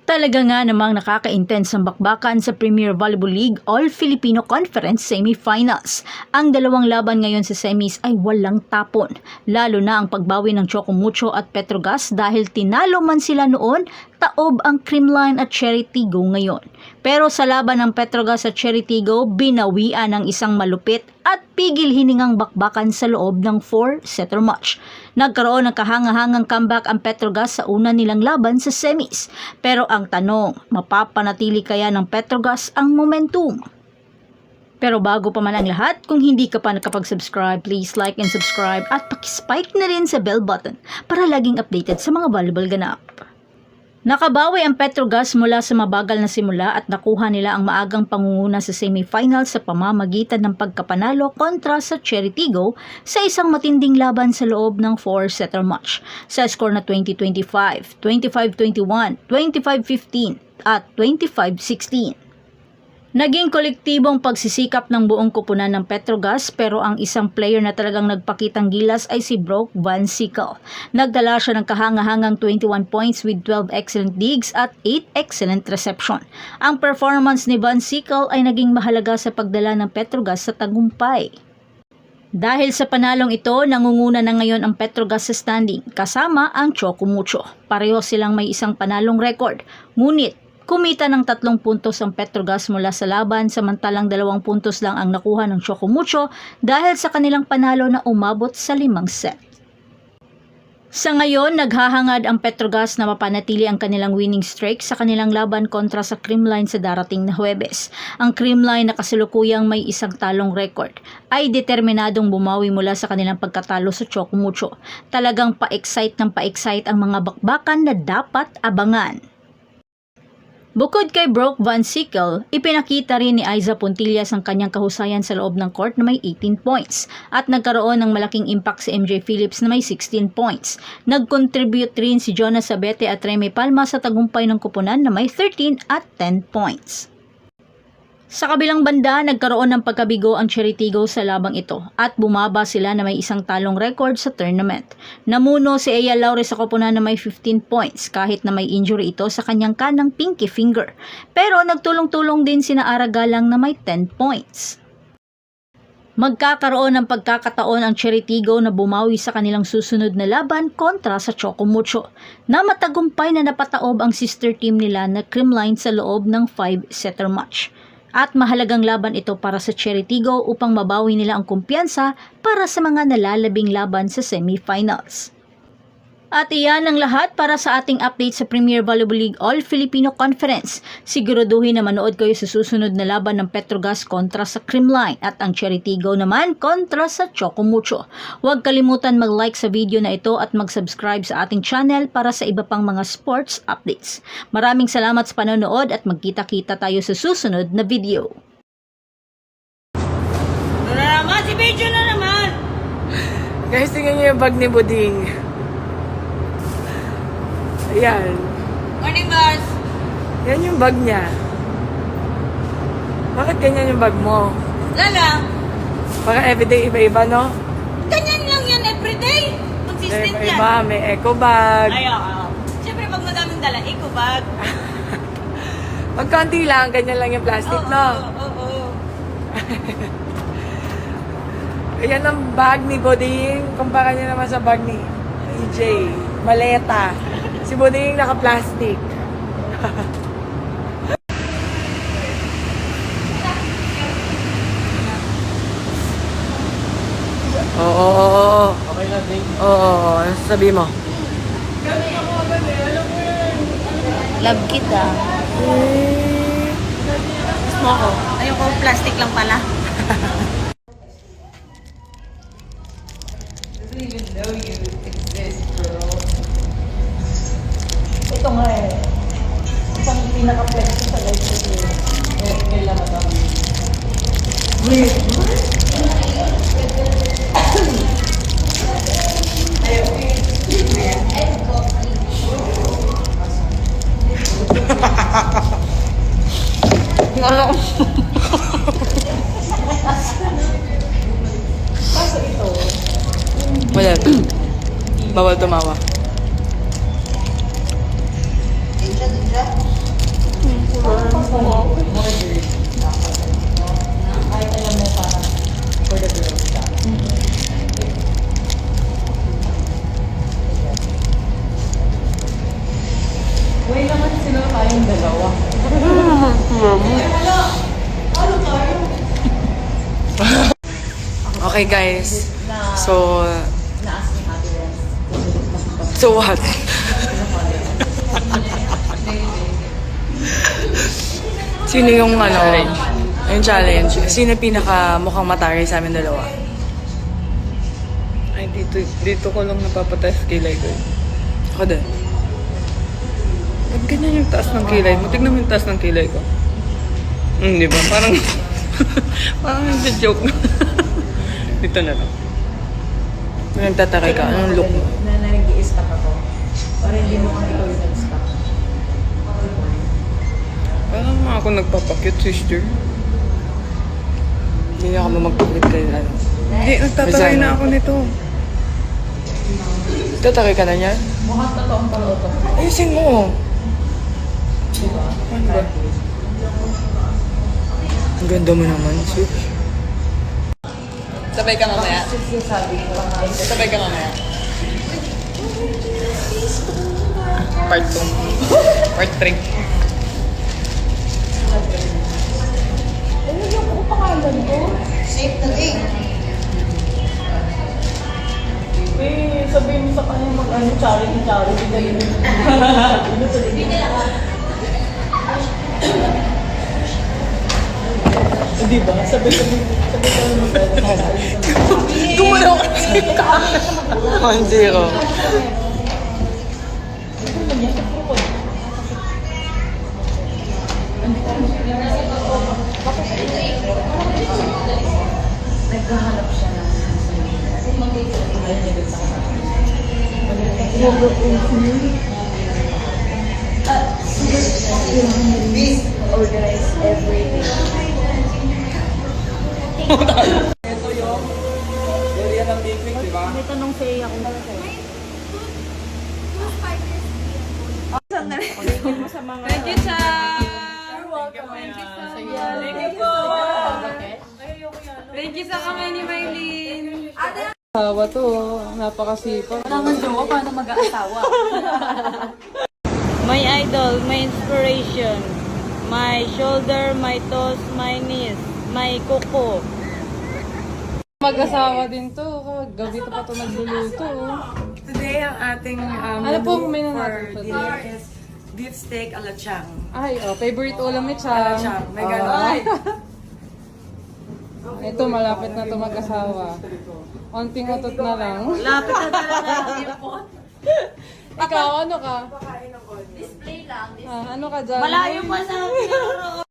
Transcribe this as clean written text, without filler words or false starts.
Talaga nga namang nakaka-intense ang bakbakan sa Premier Volleyball League All-Filipino Conference Semifinals. Ang dalawang laban ngayon sa semis ay walang tapon, lalo na ang pagbawi ng Chocomucho at Petrogas dahil tinalo man sila noon, taob ang Creamline at Cherry Tigo ngayon. Pero sa laban ng Petrogas at Cherry Tigo, binawian ng isang malupit at pigil hiningang bakbakan sa loob ng 4-setter match. Nagkaroon ng kahanga-hangang comeback ang Petrogas sa una nilang laban sa semis. Pero ang tanong, mapapanatili kaya ng Petrogas ang momentum? Pero bago pa man ang lahat, kung hindi ka pa nakapag-subscribe, please like and subscribe at pakispike na rin sa bell button para laging updated sa mga volleyball ganap. Nakabawi ang Petrogas mula sa mabagal na simula at nakuha nila ang maagang pangunguna sa semifinal sa pamamagitan ng pagkapanalo kontra sa Cherry Tigo sa isang matinding laban sa loob ng 4-setter match sa score na 20-25, 25-21, 25-15 at 25-16. Naging kolektibong pagsisikap ng buong kupunan ng Petrogas pero ang isang player na talagang nagpakitang gilas ay si Brock Van Sickle. Nagdala siya ng kahangahangang 21 points with 12 excellent digs at 8 excellent reception. Ang performance ni Van Sickle ay naging mahalaga sa pagdala ng Petrogas sa tagumpay. Dahil sa panalong ito, nangunguna na ngayon ang Petrogas sa standing kasama ang Chocomucho. Pareho silang may isang panalong record, ngunit kumita ng 3 puntos ang Petrogas mula sa laban samantalang 2 puntos lang ang nakuha ng Chocomucho dahil sa kanilang panalo na umabot sa 5 set. Sa ngayon, naghahangad ang Petrogas na mapanatili ang kanilang winning streak sa kanilang laban kontra sa Creamline sa darating na Huwebes. Ang Creamline na kasalukuyang may isang talong record ay determinadong bumawi mula sa kanilang pagkatalo sa Chocomucho. Talagang pa-excite ng pa-excite ang mga bakbakan na dapat abangan. Bukod kay Brock Van Sickle, ipinakita rin ni Aiza Puntillas ang kanyang kahusayan sa loob ng court na may 18 points at nagkaroon ng malaking impact si MJ Phillips na may 16 points. Nag-contribute rin si Jonas Sabete at Remy Palma sa tagumpay ng kupunan na may 13 at 10 points. Sa kabilang banda, nagkaroon ng pagkabigo ang Cherry Tigo sa labang ito at bumaba sila na may isang talong record sa tournament. Namuno si Ea Laure sa koponan na may 15 points kahit na may injury ito sa kanyang kanang pinky finger. Pero nagtulong-tulong din sina Aragalang na may 10 points. Magkakaroon ng pagkakataon ang Cherry Tigo na bumawi sa kanilang susunod na laban kontra sa Chocomucho na matagumpay na napataob ang sister team nila na Creamline sa loob ng 5-setter match. At mahalagang laban ito para sa Cherry Tigo upang mabawi nila ang kumpiyansa para sa mga nalalabing laban sa semifinals. At iyan ang lahat para sa ating update sa Premier Volleyball League All-Filipino Conference. Siguraduhin na manood kayo sa susunod na laban ng Petrogas kontra sa Creamline at ang Cherry Tigo naman kontra sa Chocomucho. Huwag kalimutan mag-like sa video na ito at mag-subscribe sa ating channel para sa iba pang mga sports updates. Maraming salamat sa panonood at magkita-kita tayo sa susunod na video. Ano na naman? Si Video na naman! Guys, tingnan niyo yung bag ni Buding. Ayan. Morning, boss! Yan yung bag niya. Bakit ganyan yung bag mo? Lala, Para everyday iba-iba, no? ganyan lang yan everyday. Consistent yan. Iba-iba, may eco bag. Ay, oo. Siyempre, pag madaming dala, eco bag. Pag konti lang, ganyan lang yung plastic, no? Oo. Ayan ang bag ni Buding. Kumpara niya naman sa bag ni EJ. Maleta. Si Buding naka-plastic. Oo. Okay na, Ding. Oo. Ano sabi mo? Love kita. Gusto mo ako? Ayoko, plastic lang pala. Ito nga isang pinaka-flex sa life ko. Kailan na kami. Wala. Bawal tumawa. Kahit alam mo parang for the girls ka. Uy naman sila tayong dalawa. Okay guys, so what? Sino yung yung challenge? Sino pinaka mukhang matari sa amin dalawa? Ay, dito ko lang napapatay sa kilay ko. Ako din. Ba't ganyan yung taas ng kilay mo? Tignan mo yung taas ng kilay ko. Di ba? Parang, parang yung joke. Dito na lang. Nagtataray ka. Anong look mo? Na nag-i-stop ako. Para hindi mo kami ikaw yung nag-stop. Parang ako nagpapakit, sister. Hindi niya ako magpapit kayo. Hindi, nagtataray na ako nito. Tataray ka na niyan? Mukhang totoong paloto. Ayusin mo. Ano ba? Ang ganda mo naman, sis. Sabay ka mamaya. Sabay ka mamaya. Part 2. Part 3. Eh, sabihin mo sa kanya mag-ano, charity kayo. Di ba? Sabi ka mo Gumalaw kasi ka. 1-0. naghahanap siya ng organize everything. May tanong sa iyo ako. Thank you, Cha. Thank you po. Thank you sa kamay ni Maylene. Asawa to, napakasipag. My idol, my inspiration, my shoulder, my toes, my knees, my kuko. Mag-asawa din to. Gabi to pa to nagluluto. Today, ang ating Ano po menu menu for natin today? dinner is beef steak alachang. Ay, favorite ulam ni Chang. Alachang. May gano'n. Ito, malapit na to mag-asawa. Onting utot na lang. Lapit na talaga. Ikaw, ano ka? Display lang. Ano ka dyan? Malayo pa sa akin.